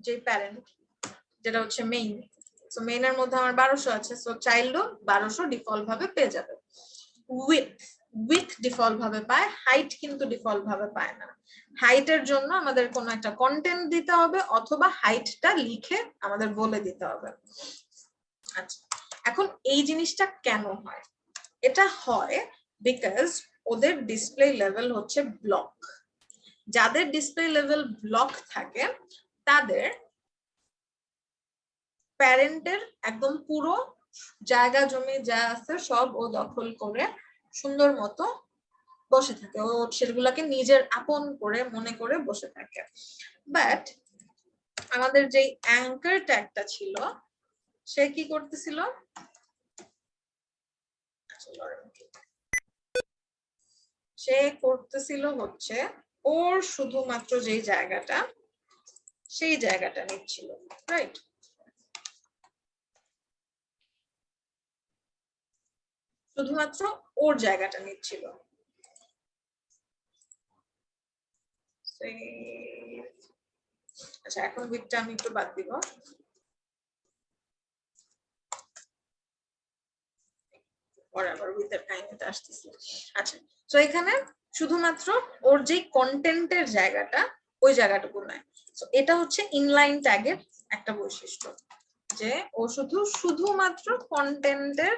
যে প্যারেন্ট, যেটা হচ্ছে মেইন। সো মেইনের মধ্যে আমার 1200 আছে, সো চাইল্ডও 1200 ডিফল্ট ভাবে পেয়ে যাবে। উইথ ডিফল্ট ভাবে পায়, হাইট কিন্তু ডিফল্ট ভাবে পায় না। হাইটের জন্য আমাদের কোনো একটা কন্টেন্ট দিতে হবে অথবা হাইটটা লিখে আমাদের বলে দিতে হবে। আচ্ছা, এখন এই জিনিসটা কেন হয়? এটা হয় বিকজ ওদের ডিসপ্লে লেভেল হচ্ছে ব্লক। যাদের ডিসপ্লে লেভেল ব্লক থাকে তাদের প্যারেন্টের একদম পুরো জায়গা জমি যা আছে সব ও দখল করে সুন্দর মতো বসে থাকে, ও সেগুলাকে নিজের আপন করে মনে করে বসে থাকে। বাট আমাদের যে অ্যাঙ্কার ট্যাগটা ছিল সে কি করতেছিল, সে করতেছিল হচ্ছে ওর শুধুমাত্র যেই জায়গাটা সেই জায়গাটা নিচ্ছিল, রাইট? শুধুমাত্র ওর জায়গাটা নিচ্ছিল। আচ্ছা, এখন উইথটা আমি একটু বাদ দিব। আচ্ছা, তো এখানে শুধুমাত্র ওর যে কন্টেন্টের জায়গাটা ওই জায়গাটুকু নয়। তো এটা হচ্ছে ইনলাইন ট্যাগের একটা বৈশিষ্ট্য, যে ও শুধুমাত্র কন্টেন্টের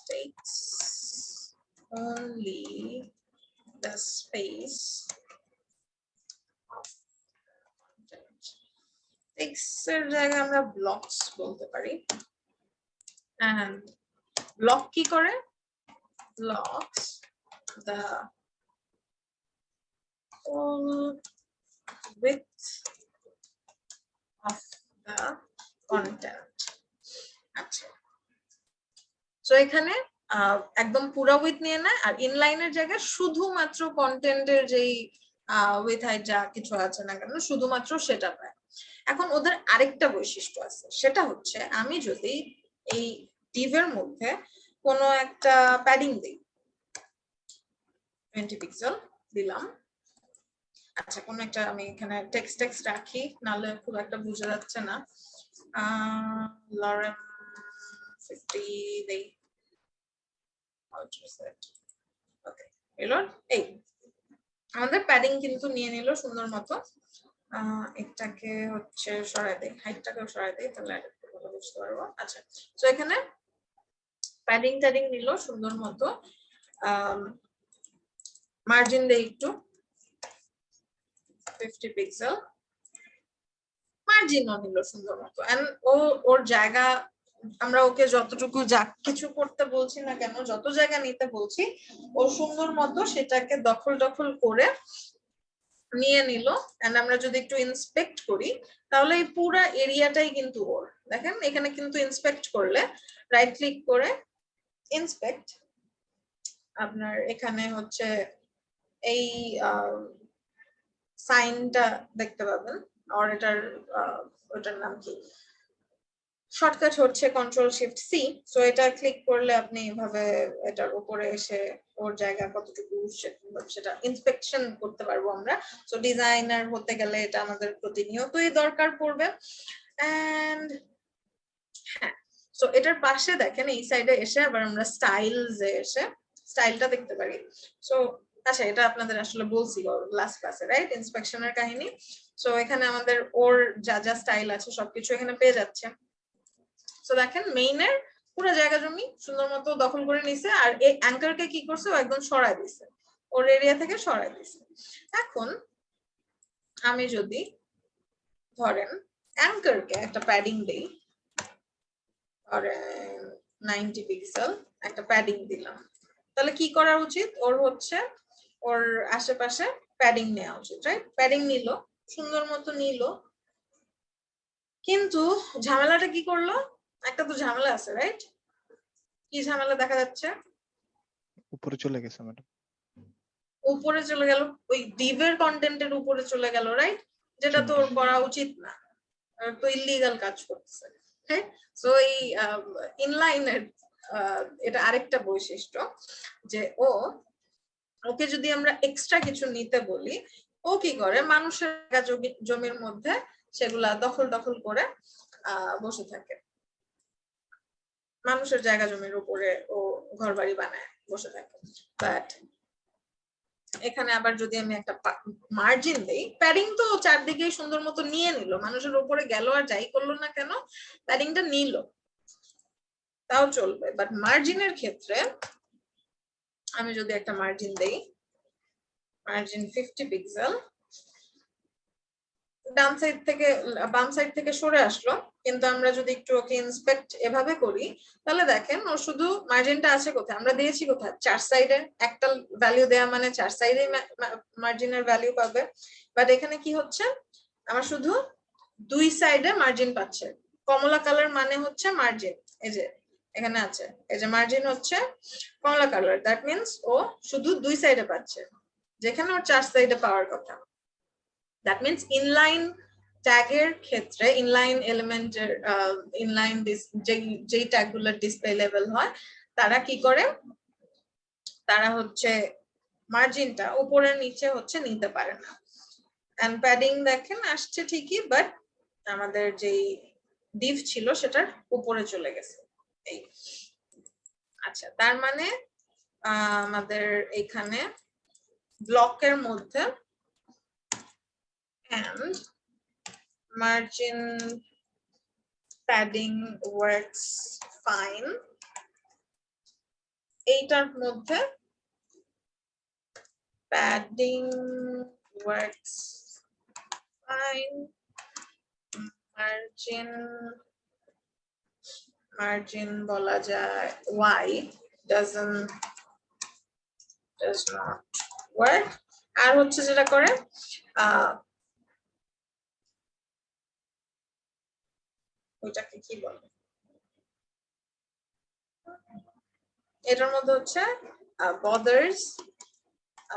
takes only the space of content. Takes এর জায়গায় আমরা blocks বলতে পারি। And block কি করে? Blocks the whole width of the content. আচ্ছা, তো এখানে একদম পুরো উইথ নিয়ে নেয়, আর ইনলাইনের জায়গায় শুধুমাত্র কন্টেন্টের যেই উইথ হাইট যা কিছু আছে না কেন শুধুমাত্র সেটা পায়। এখন ওদের আরেকটা বৈশিষ্ট্য আছে, সেটা হচ্ছে আমি যদি এই ডিভের মধ্যে কোনো একটা প্যাডিং দিই, 20 পিক্সেল দিলাম। আচ্ছা, কোনো একটা আমি এখানে টেক্সট রাখি, নাহলে খুব একটা বোঝা যাচ্ছে না। লরেম 50 দেই। এই আমাদের প্যাডিং কিন্তু নিয়ে নিল সুন্দর মতো। এটাকে হচ্ছে সরাই দেই, হাইটটাকে সরাই দেই, তাহলে আরেকটু ভালো বুঝতে পারবো। আচ্ছা, তো এখানে প্যাডিং ট্যাডিং নিল সুন্দর মতো, মার্জিন দেই একটু 50 পিক্সেল, মার্জিনও নিল সুন্দর মতো। এন্ড ওর জায়গা আমরা ওকে যতটুকু যা কিছু করতে বলছি না কেন, যত জায়গা নিতে বলছি, ও সুন্দর মতো সেটাকে দখল করে নিয়ে নিল, এন্ড আমরা যদি একটু ইন্সপেক্ট করি তাহলে এই পুরা এরিয়াটাই কিন্তু ওর। দেখেন এখানে কিন্তু ইন্সপেক্ট করলে রাইট ক্লিক করে ইন্সপেক্ট, আপনার এখানে হচ্ছে এই সাইনটা দেখতে পাবেন, আর ওটার নাম কি, শর্টকাট হচ্ছে Ctrl+Shift+C। সো এটা ক্লিক করলে আপনি এভাবে এটার উপরে এসে ওর জায়গা কতটুকু সেটা ইন্সপেকশন করতে পারবো আমরা। সো ডিজাইনার হতে গেলে এটা আমাদের প্রতিনিয়তই দরকার পড়বে। এন্ড হ্যাঁ, সো এটার পাশে দেখেন এই সাইডে এসে আবার আমরা স্টাইলসে এসে স্টাইলটা দেখতে পারি। সো আচ্ছা, এটা আপনাদের আসলে বলছি লাস্ট ক্লাসে, রাইট, ইন্সপেকশনের কাহিনী। সো এখানে আমাদের ওর যা যা স্টাইল আছে সবকিছু এখানে পেয়ে যাচ্ছে। সো দেখেন মেইনের পুরো জায়গা জমি সুন্দর মতো দখল করে নিছে, আর এই অ্যাঙ্কারকে কি করছে, ও একদম সরাই দিছে, ওর এরিয়া থেকে সরাই দিছে। এখন আমি যদি ধরেন অ্যাঙ্কারকে একটা প্যাডিং দেই, ধরেন 90 পিক্সেল একটা প্যাডিং দিলাম, তাহলে কি করা উচিত, ওর হচ্ছে ওর আশেপাশে প্যাডিং নেওয়া উচিত, রাইট? প্যাডিং নিল, সুন্দর মতো নিল, কিন্তু ঝামেলাটা কি করলো, একটা তো ঝামেলা আছে, রাইট? কি ঝামেলা দেখা যাচ্ছে, উপরে চলে গেছে ম্যাডাম। উপরে চলে গেল, ওই ডিভের কন্টেন্টের উপরে চলে গেল, রাইট? যেটা তো করা উচিত না, তো ইলিগাল কাজ করতেছে। হ্যাঁ, সো এই ইনলাইনের এটা আরেকটা বৈশিষ্ট্য যে ওকে যদি আমরা এক্সট্রা কিছু নিতে বলি, ও কি করে মানুষের জমির মধ্যে সেগুলা দখল করে বসে থাকে, মানুষের জায়গা জমির উপরে ও ঘর বাড়ি বানায় বসে থাকে। বাট এখানে আবার যদি আমি একটা মার্জিন দেই, প্যাডিং তো চারদিকে সুন্দর মতো নিয়ে নিল, মানুষের উপরে গেল আর যাই করলো না কেন প্যাডিংটা নিল, তাও চলবে। বাট মার্জিনের ক্ষেত্রে আমি যদি একটা মার্জিন দেই, মার্জিন 50 পিক্সেল, ডান সাইড থেকে বাম সাইড থেকে সরে আসলো, কিন্তু আমরা যদি একটু ওকে ইন্সপেক্ট এভাবে করি তাহলে দেখেন ও শুধু মার্জিনটা আছে কোথায়, আমরা দিয়েছি কোথায়, চার সাইডে একটা ভ্যালু দেয়া মানে চার সাইডে মার্জিনের ভ্যালু পাবে। বাট এখানে কি হচ্ছে, আমার শুধু দুই সাইডে মার্জিন পাচ্ছে, কমলা কালার মানে হচ্ছে মার্জিন, এই যে এখানে আছে, এই যে মার্জিন হচ্ছে কমলা কালার, দ্যাট মিনস ও শুধু দুই সাইডে পাচ্ছে, যেখানে ওর চার সাইডে পাওয়ার কথা। দ্যাট মিনস ইনলাইন ট্যাগের ক্ষেত্রে, ইনলাইন এলিমেন্টের ইনলাইন যেই ট্যাগগুলোর ডিসপ্লে লেভেল হয় তারা কি করে, তারা হচ্ছে মার্জিনটা উপরের নিচে হচ্ছে নিতে পারে না। এন্ড প্যাডিং দেখেন আসছে ঠিকই, বাট আমাদের যেই ডিভ ছিল সেটার উপরে চলে গেছে। এই আচ্ছা, তার মানে আমাদের এখানে ব্লকের মধ্যে and margin padding works fine, এইটার মধ্যে padding works fine, margin বলা যায় y does not work। আর হচ্ছে যেটা করে ওইটাকে কি বলে, এটার মধ্যে হচ্ছে bothers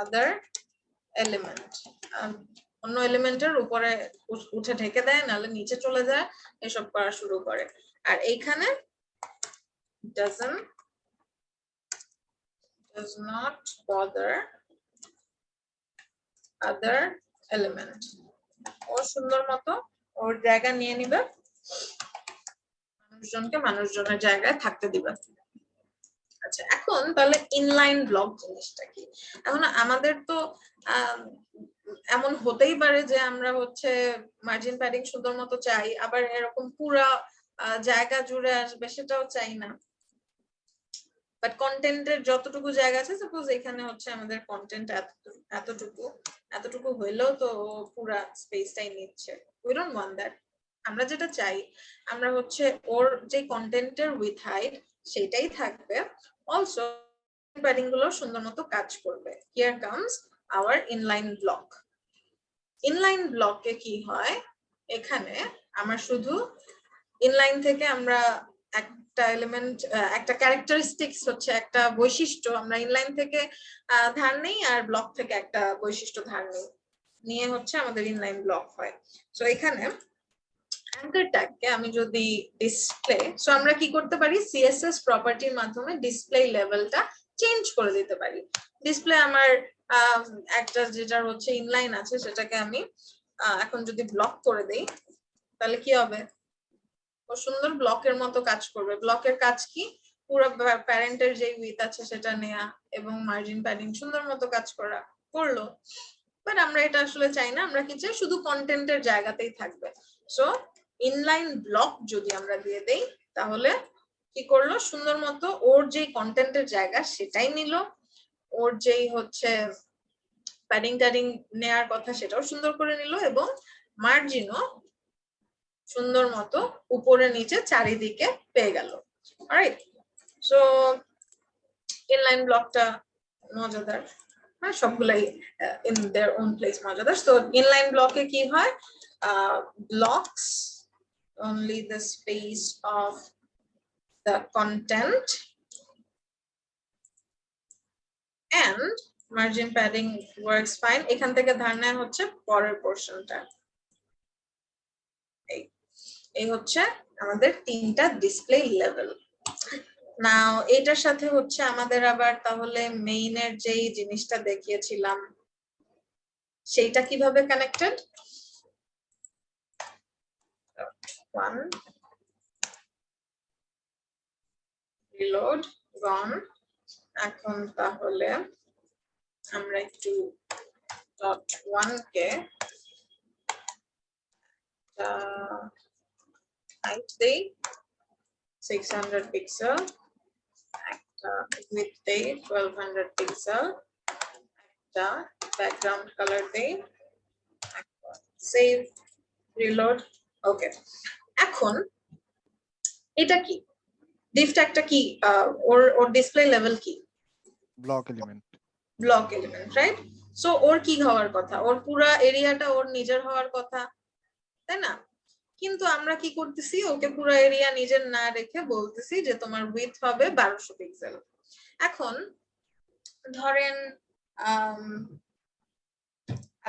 other element, অন্য এলিমেন্টের উপরে উঠে ঢেকে দেয়, নাহলে নিচে চলে যায়, এসব করা শুরু করে। আর এইখানে does not bother other element, ও সুন্দর মতো ওর জায়গা নিয়ে নিবে, মানুষজনকে মানুষজনের জায়গায় থাকতে দিবে। আচ্ছা, এখন তাহলে ইনলাইন ব্লক জিনিসটা কি? এখন আমাদের তো এমন হতেই পারে যে আমরা হচ্ছে মার্জিন প্যাডিং সুন্দর মতো চাই, আবার এরকম পুরা জায়গা জুড়ে আসবে সেটাও চাই না। বাট কন্টেন্টের যতটুকু জায়গা আছে, সাপোজ এখানে হচ্ছে আমাদের কন্টেন্ট এতটুকু হইলেও তো পুরা স্পেসটাই নিচ্ছে, উই ডোন্ট ওয়ান্ট দ্যাট। আমরা যেটা চাই, আমরা হচ্ছে ওর যে কন্টেন্টের উইথ হাইট সেটাই থাকবে, অলসো প্যাডিং গুলো সুন্দর মতো কাজ করবে। Here comes hour inline block. Inline ব্লকে কি হয়, এখানে আমার শুধু ইনলাইন থেকে আমরা একটা এলিমেন্ট, একটা ক্যারেক্টারিস্টিক্স হচ্ছে একটা বৈশিষ্ট্য আমরা ইনলাইন থেকে ধার নেই, আর ব্লক থেকে একটা বৈশিষ্ট্য ধার নেই, নিয়ে হচ্ছে আমাদের ইনলাইন ব্লক হয়। সো এখানে অ্যাঙ্কার ট্যাগকে আমি যদি ডিসপ্লে, সো আমরা কি করতে পারি, সিএসএস প্রপার্টির মাধ্যমে ডিসপ্লে লেভেলটা চেঞ্জ করে দিতে পারি। ডিসপ্লে আমার একটা যেটা হচ্ছে ইনলাইন আছে সেটাকে আমি এখন যদি ব্লক করে দেই তাহলে কি হবে, ও সুন্দর ব্লকের মতো কাজ করবে। ব্লকের কাজ কি, পুরো প্যারেন্টের যে উইথ আছে সেটা নেয়া এবং মার্জিন প্যাডিং সুন্দর মতো কাজ করলো। বাট আমরা এটা আসলে চাই না, আমরা কি চাই, শুধু কন্টেন্টের জায়গাতেই থাকবে। সো ইনলাইন ব্লক যদি আমরা দিয়ে দেই তাহলে কি করলো, সুন্দর মতো ওর যে কন্টেন্টের জায়গা সেটাই নিল, ওর যেই হচ্ছে প্যাডিং ট্যাডিং নেয়ার কথা সেটাও সুন্দর করে নিল, এবং মার্জিনও সুন্দর মতো উপরে নিচে চারিদিকে পেয়ে গেল। অলরাইট, সো ইনলাইন ব্লকটা মজাদার, হ্যাঁ সবগুলাই ইন देयर ওন প্লেস মজাদার। সো ইনলাইন ব্লকে কি হয়, blocks only the space of the content and margin padding works fine। এখান থেকে ধারণা হচ্ছে পরের পোরশনটা, এই হচ্ছে আমাদের তিনটা ডিসপ্লে লেভেল। নাও এটার সাথে হচ্ছে আমাদের আবার তাহলে মেইনের যেই জিনিসটা দেখিয়েছিলাম সেইটা কিভাবে কানেক্টেড, 1 রিলোড গন। এখন তাহলে আমরা একটু ডট 1 কে হাইট দেই 600 পিক্সেল, একটা উইডথ দেই 1200 পিক্সেল, একটা ব্যাকগ্রাউন্ড কালার দেই, সেভ, রিলোড। ওকে, এখন এটা কি, ডিফটা একটা কি, ওর ডিসপ্লে লেভেল কি, block element. Block element, right? So ওর কি হওয়ার কথা, ওর পুরা এরিয়াটা ওর নিজের হওয়ার কথা, তাই না? কিন্তু আমরা কি করতেছি, ওকে পুরো এরিয়া নিজের না রেখে বলতেছি যে তোমার উইডথ হবে 1200 পিক্সেল। এখন ধরেন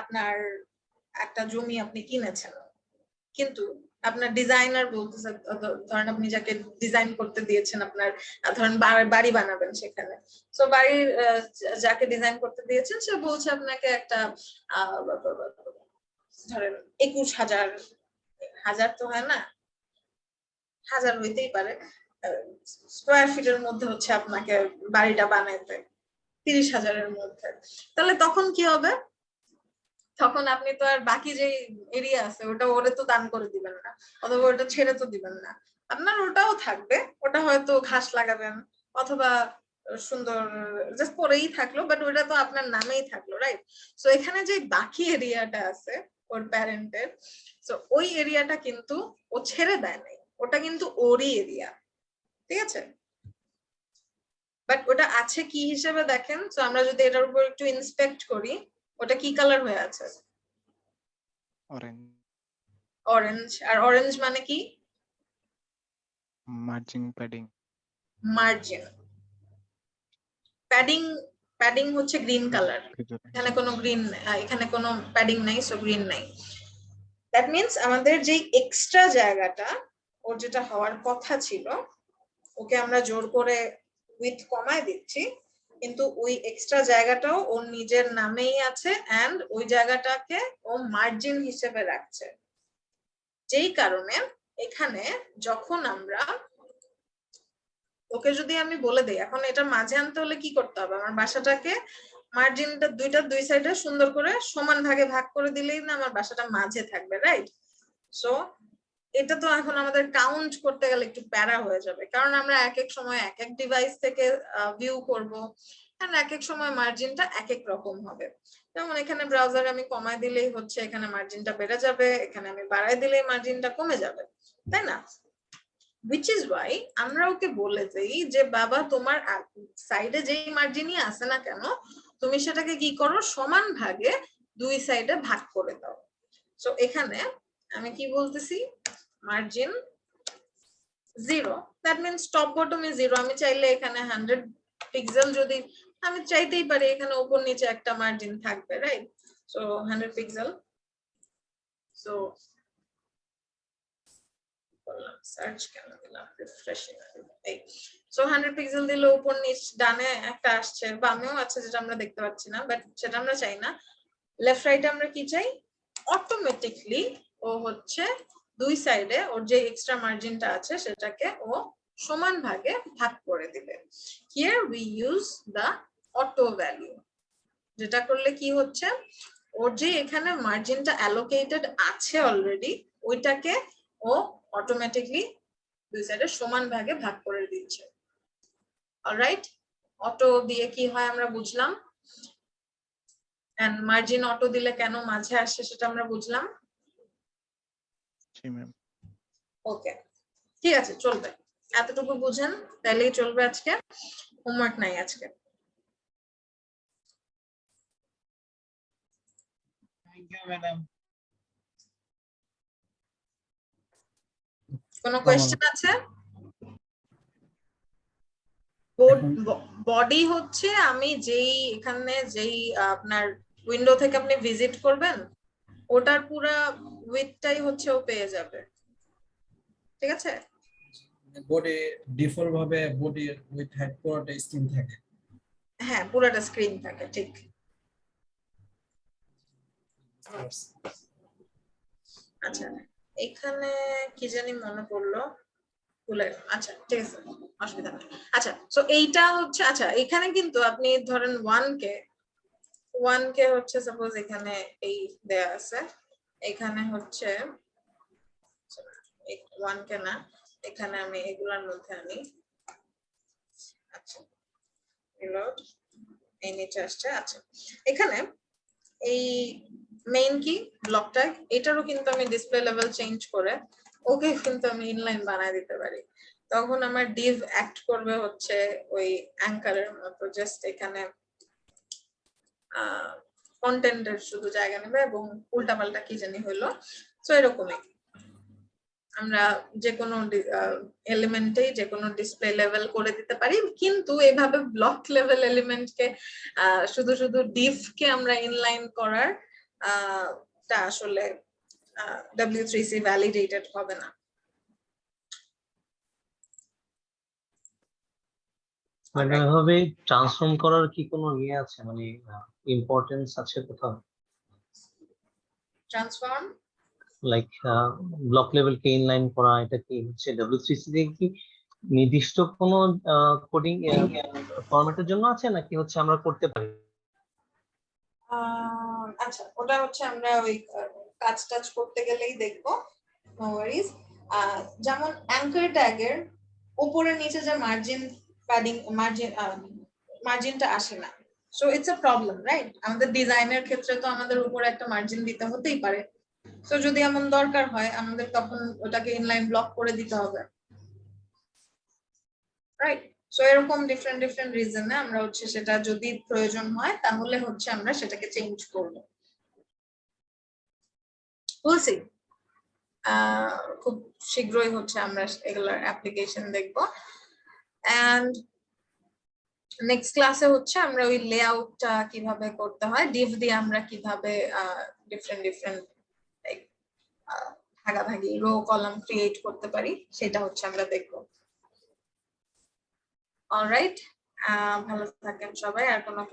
আপনার একটা জমি আপনি কিনেছেন, কিন্তু আপনার ডিজাইনার বলতেছে, ধরেন আপনি যাকে ডিজাইন করতে দিয়েছেন আপনার, ধরেন বাড়ি বানাবেন সেখানে, তো বাড়ির যাকে ডিজাইন করতে দিয়েছেন সে বলছে আপনাকে একটা ধরেন 21,000, হাজার তো হয় না, 1000 হইতেই পারে, স্কোয়ার ফিটের মধ্যে হচ্ছে আপনাকে বাড়িটা বানাইতে, 30,000-এর মধ্যে। তাহলে তখন কি হবে, তখন আপনি তো আর বাকি যে এরিয়া আছে ওটা ওরে তো দান করে দিবেন না, অথবা ওটা ছেড়ে তো দিবেন না, আপনার ওটাও থাকবে, ওটা হয়তো ঘাস লাগাবেন অথবা সুন্দর জাস্ট পরেই থাকলো, বাট ওটা তো আপনার নামেই থাকলো, রাইট? সো এখানে যে বাকি এরিয়াটা আছে ওর প্যারেন্টের, সো ওই এরিয়াটা কিন্তু ও ছেড়ে দেয় নাই, ওটা কিন্তু ওরই এরিয়া, ঠিক আছে? বাট ওটা আছে কি হিসেবে দেখেন, সো আমরা যদি এটার উপর একটু ইন্সপেক্ট করি, ওটা কি কালার হয়ে আছে, অরেঞ্জ। অরেঞ্জ। আর অরেঞ্জ মানে কি, margin padding. Margin. Padding, padding হচ্ছে গ্রিন কালার, এখানে কোনো গ্রিন, এখানে কোনো প্যাডিং নাই, সো গ্রিন নাই। দ্যাট মিন্স আমাদের যে এক্সট্রা জায়গাটা ওর যেটা হওয়ার কথা ছিল, ওকে আমরা জোর করে উইথ কমায় দিচ্ছি, কিন্তু ওই এক্সট্রা জায়গাটাও ওর নিজের নামেই আছে, এন্ড ওই জায়গাটাকে ও মার্জিন হিসেবে রাখছে, যেই কারণে এখানে যখন আমরা ওকে যদি আমি বলে দেই এখন এটা মাঝে আনতে হলে কি করতে হবে, আমার বাসাটাকে মার্জিনটা দুই সাইডে সুন্দর করে সমান ভাগে ভাগ করে দিলেই না আমার বাসাটা মাঝে থাকবে, রাইট? সো এটা তো এখন আমাদের কাউন্ট করতে গেলে একটু প্যারা হয়ে যাবে, কারণ আমরা এক এক সময় এক এক ডিভাইস থেকে ভিউ করব, কারণ এক এক সময় মার্জিনটা এক এক রকম হবে। যেমন এখানে ব্রাউজারে আমি কমায় দিলেই হচ্ছে এখানে মার্জিনটা বেড়ে যাবে, এখানে আমি বাড়ায় দিলেই মার্জিনটা কমে যাবে, তাই না? which is why আমরা ওকে বলে দেই যে বাবা তোমার সাইডে যেই মার্জিনই আছে না কেন, তুমি সেটাকে কি করো, সমান ভাগে দুই সাইডে ভাগ করে দাও। সো এখানে আমি কি বলতেছি, margin 0, that means top bottom is 0। আমি চাইলে এখানে 100 পিক্সেল যদি আমি চাইতেই পারি, এখানে উপর নিচে একটা মার্জিন থাকবে, right? So 100 pixel. So search কেন দিলাম, রিফ্রেশিং। সো 100 পিক্সেল দিলে উপর নিচ ডানে একটা আসছে, বামেও আছে যেটা আমরা দেখতে পাচ্ছি না, বাট সেটা আমরা চাই না। লেফট রাইটে আমরা কি চাই, অটোমেটিকলি ও হচ্ছে দুই সাইডে ওর যে এক্সট্রা মার্জিনটা আছে সেটাকে ও সমান ভাগে ভাগ করে দিবে। Here we use the auto value, যেটা করলে কি হচ্ছে, ওর যে এখানে মার্জিনটা অ্যালোকেটেড আছে অলরেডি, ওইটাকে ও অটোমেটিকলি দুই সাইডে সমান ভাগে ভাগ করে দিচ্ছে। অলরাইট, অটো দিয়ে কি হয় আমরা বুঝলাম, এন্ড মার্জিন অটো দিলে কেন মাঝে আসে সেটা আমরা বুঝলাম। জি ম্যাম। ওকে, ঠিক আছে, চলবে, এতটুকু বুঝেন তাহলেই চলবে। আজকে হোমওয়ার্ক নাই আজকে। Thank you madam. কোনো কোয়েশ্চেন আছে? বডি হচ্ছে আমি যেই এখানে যেই আপনার উইন্ডো থেকে আপনি ভিজিট করবেন, ওটার পুরা উইডথটাই হচ্ছে ও পেয়ে যাবে, ঠিক আছে? বডি ডিফল্ট ভাবে বডি উইথ হেড পুরোটা স্ক্রিন থাকে। হ্যাঁ, পুরাটা স্ক্রিন থাকে, ঠিক। আচ্ছা, এখানে কি জানি মনে পড়লো, ভুলে গেলাম। আচ্ছা ঠিক আছে, অসুবিধা নেই। আচ্ছা, সো এইটা হচ্ছে, আচ্ছা এখানে কিন্তু আপনি ধরেন 1 কে হচ্ছে সাপোজ এখানে এই দেয়া আছে, এখানে হচ্ছে 1 কে না, এখানে আমি এগুলার মধ্যে আনি। আচ্ছা, রিলোড, এই নিচে আসছে। আচ্ছা, এখানে এই মেইন কি ব্লকটা, এটারও কিন্তু আমি ডিসপ্লে লেভেল চেঞ্জ করে ওকে কিন্তু আমি ইনলাইন বানায় দিতে পারি। তখন আমার ডিভ অ্যাক্ট করবে হচ্ছে ওই অ্যাঙ্কারের মতো, জাস্ট এখানে কন্টেন্টের শুধু জায়গা নেবে এবং উল্টাপাল্টা কি জানি হইলো। সো এরকমই আমরা যে কোনো এলিমেন্টেই যে কোনো ডিসপ্লে লেভেল করে দিতে পারি, কিন্তু এভাবে ব্লক লেভেল এলিমেন্টকে শুধু শুধু ডিভকে আমরা ইনলাইন করার টা আসলে W3C ভ্যালিডেটেড হবে না। মানে এভাবে ট্রান্সফর্ম করার কি কোনো ইয়ে আছে, মানে ইম্পর্টেন্স আছে কোথাও? ট্রান্সফর্ম লাইক ব্লক লেভেল কে ইনলাইন করা, এটা কি হচ্ছে W3C তে কি নির্দিষ্ট কোনো কোডিং ফরম্যাটের জন্য আছে, নাকি হচ্ছে আমরা করতে পারি? আচ্ছা, ওটা হচ্ছে আমরা ওই কাজ টাজ করতে গেলেই দেখবো, নো ওয়ারিজ। যেমন অ্যাঙ্কার ট্যাগের উপরে নিচে যে মার্জিনটা আসে না, so it's a problem, right? আমাদের ডিজাইনের ক্ষেত্রে তো আমাদের উপরে একটা মার্জিন দিতে হতেই পারে। সো যদি এমন দরকার হয় আমাদের তখন ওটাকে ইনলাইন ব্লক করে দিতে হবে, রাইট? সো এরকম ডিফারেন্ট রিজনে আমরা হচ্ছে সেটা যদি প্রয়োজন হয় তাহলে হচ্ছে আমরা সেটাকে চেঞ্জ করব। বুঝছি, খুব শীঘ্রই হচ্ছে আমরা এগুলার অ্যাপ্লিকেশন দেখব। এন্ড নেক্সট ক্লাসে হচ্ছে আমরা ওই লেআউটটা কিভাবে করতে হয়, ডিভ দিয়ে আমরা কিভাবে ডিফারেন্ট ভাগাভাগি রো কলাম ক্রিয়েট করতে পারি, সেটা হচ্ছে আমরা দেখব। অলরাইট, ভালো থাকেন সবাই। আর কোনো